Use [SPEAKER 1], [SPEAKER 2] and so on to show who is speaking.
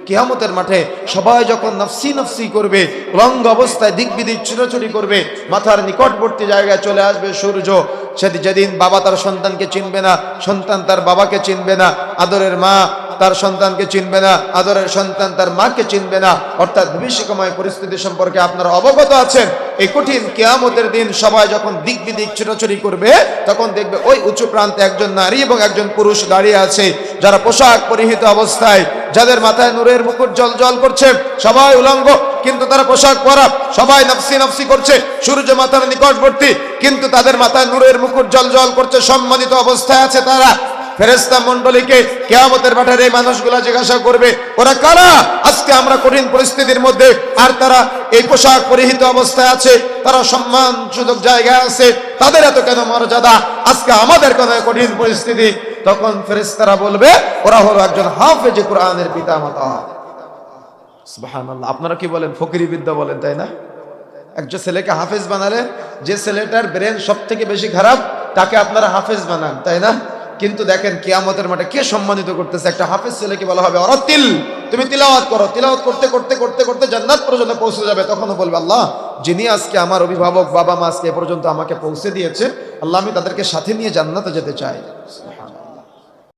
[SPEAKER 1] কিয়ামতের মাঠে সবাই যখন নফসি নফসি করবে, উলঙ্গ অবস্থায় দিক বিদিক ছুটোছুটি করবে, মাথার নিকটবর্তী জায়গায় চলে আসবে সূর্য। যেদিন বাবা তার সন্তানকে চিনবে না, সন্তান তার বাবাকে চিনবে না, আদরের মা তার সন্তানকে চিনবে না, আদরের সন্তান তার মাকে চিনবে না। অর্থাৎ ভবিষ্যৎময় পরিস্থিতি সম্পর্কে আপনারা অবগত আছেন। এই কঠিন কিয়ামতের দিন সবাই যখন দিক বিদিক ছোটাছুটি করবে, তখন দেখবে ওই উঁচু প্রান্তে একজন নারী এবং একজন পুরুষ দাঁড়িয়ে আছে, যারা পোশাক পরিহিত অবস্থায়, যাদের মাথায় নূরের মুকুট জ্বল করছে, সবাই উলঙ্গ কিন্তু তারা পোশাক পরা, সবাই নফসি নফসি করছে, সূর্য মাথার নিকটবর্তী কিন্তু তাদের মাথায় নূরের মুকুট জ্বল করছে, সম্মানিত অবস্থায় আছে তারা। ফেরেশতা মণ্ডলীকে কিয়ামতের মাঠে এই মানুষগুলা জিজ্ঞাসা করবে, ওরা কারা? আজকে আমরা কঠিন পরিস্থিতির মধ্যে, আর তারা এই পোশাক পরিহিত অবস্থায় আছে, তারা সম্মানসূচক জায়গায় আছে, তাদের এত কেন মর্যাদা? আজকে আমাদের কেন কঠিন পরিস্থিতি? তখন ফেরেশতারা বলবে, ওরা হলো একজন হাফেজ কোরআনের পিতামাতা। সুবহানাল্লাহ। আপনারা কি বলেন? ফকিরি বিদ্যা বলেন, তাই না? একজন ছেলেকে হাফেজ বানালে, যে ছেলেটার ব্রেন সব থেকে বেশি খারাপ, তাকে আপনারা হাফেজ বানান, তাই না? কিন্তু দেখেন কিয়ামতের মাঠে কে সম্মানিত করতেছে? একটা হাফেজ ছেলেকে বলা হবে, অরাতিল, তুমি তিলাওয়াত করো। তিলাওয়াত করতে করতে করতে করতে জান্নাত পর্যন্ত পৌঁছে যাবে। তখনও বলবে, আল্লাহ, যিনি আজকে আমার অভিভাবক বাবা মা আজকে এ পর্যন্ত আমাকে পৌঁছে দিয়েছে, আল্লাহ, আমি তাদেরকে সাথে নিয়ে জান্নাতে যেতে চাই।